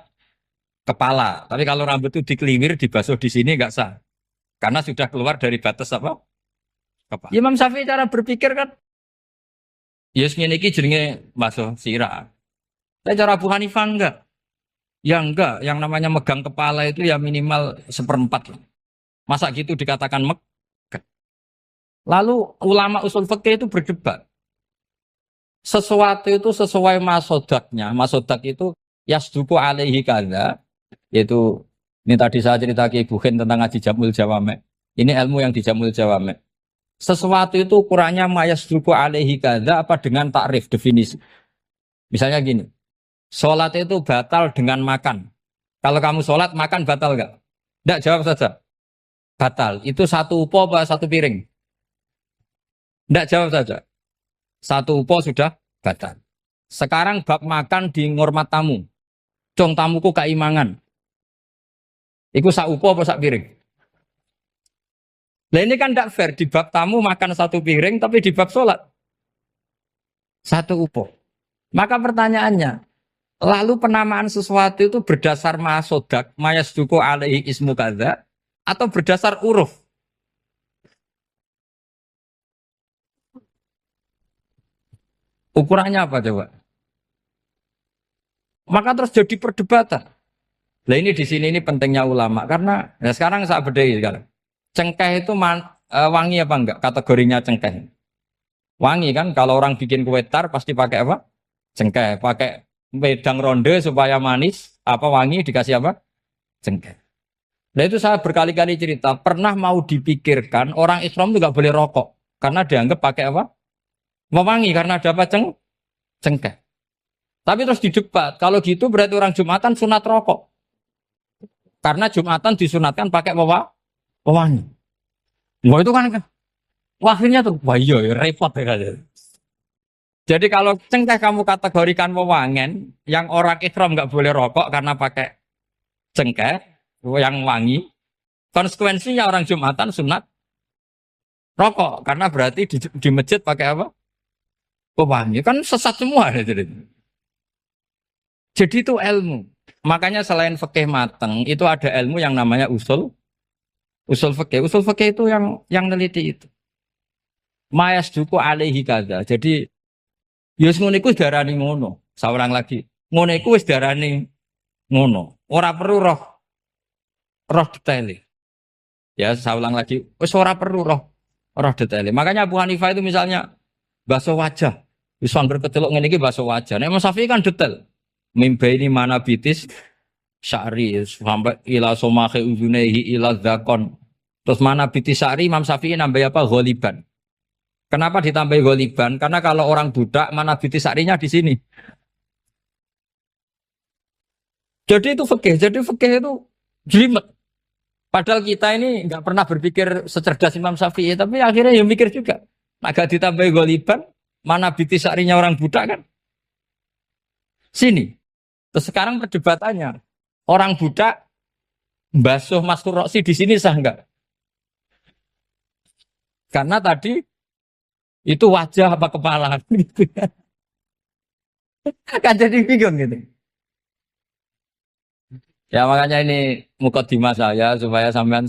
Speaker 1: kepala. Tapi kalau rambut itu dikeliwir, dibasuh di sini enggak sah. Karena sudah keluar dari batas apa? Kepala. Imam Syafi'i cara berpikir kan yes ngene iki jenenge basuh sirah. Tapi cara Abu Hanifah enggak. Ya enggak, yang namanya megang kepala itu ya minimal 1/4 lah. Masa gitu dikatakan megang. Lalu ulama usul fikih itu berdebat. Sesuatu itu sesuai masodaknya. Masodak itu yasduku alaihi kadza. Yaitu ini tadi saya cerita ke Ibu Khen tentang ngaji Jamul Jawame. Ini ilmu yang di Jamul Jawame. Sesuatu itu ukurannya mayasduku alaihi kadza apa dengan takrif definisi. Misalnya gini. Sholat itu batal dengan makan. Kalau kamu sholat makan batal enggak? Enggak, jawab saja. Batal. Itu satu upo apa satu piring? Enggak, jawab saja. Satu upo sudah batal. Sekarang bab makan di ngormat tamu. Cong tamuku kaimangan. Iku sak upo apa sak piring? Nah ini kan tidak fair. Di bab tamu makan satu piring, tapi di bab sholat satu upo. Maka pertanyaannya, lalu penamaan sesuatu itu berdasar masodak, mayasduku alaihi ismu kadza, atau berdasar uruf? Ukurannya apa coba? Maka terus jadi perdebatan. Nah ini di sini ini pentingnya ulama karena nah sekarang saya bedai sekarang. Cengkeh itu wangi apa enggak? Kategorinya cengkeh. Wangi kan kalau orang bikin kue tar pasti pakai apa? Cengkeh. Pakai wedang ronde supaya manis, apa wangi dikasih apa? Cengkeh. Nah itu saya berkali-kali cerita pernah mau dipikirkan orang Islam juga boleh rokok karena dianggap pakai apa? Mewangi karena ada apa cengkeh. Tapi terus didebat, kalau gitu berarti orang Jumatan sunat rokok. Karena Jumatan disunatkan pakai pewangi. Wah itu kan, wah akhirnya tuh, wah iya ya, repot ya kan. Jadi kalau cengkeh kamu kategorikan pewangen, yang orang Islam nggak boleh rokok karena pakai cengkeh, yang wangi. Konsekuensinya orang Jumatan sunat rokok karena berarti di masjid pakai apa? Pewangi kan sesat semua ya, jadi itu ilmu. Makanya selain fikih mateng itu ada ilmu yang namanya usul fikih. Usul fikih itu yang neliti itu. Mayas duku alaihi kada. Jadi yus ngono iku darani ngono. Seorang lagi. Ngono iku wis darani ngono. Ora perlu roh detail. Ya, saya ulang lagi. Wis ora perlu roh detail. Makanya Abu Hanifah itu misalnya basuh wajah. Wis anggar kecelok ngene iki basuh wajah. Nek Imam Syafi'i kan detail. Mimba ini mana bitis syari sampai ila somahe uzunehi ila zakon. Terus mana bitis syari Imam Syafi'i nambah apa? Ghaliban. Kenapa ditambah ghaliban? Karena kalau orang budak mana bitis syarinya di sini. Jadi itu fikih. Jadi fikih itu jelimet. Padahal kita ini nggak pernah berpikir secerdas Imam Syafi'i, tapi akhirnya ya mikir juga. Agak ditambah ghaliban, mana bitis syarinya orang budak kan? Sini. Terus sekarang perdebatannya, orang budak basuh mastur roksi di sini sah enggak? Karena tadi itu wajah apa kepala gitu kan jadi bingung gitu. Ya makanya ini mukadimah saya supaya sampean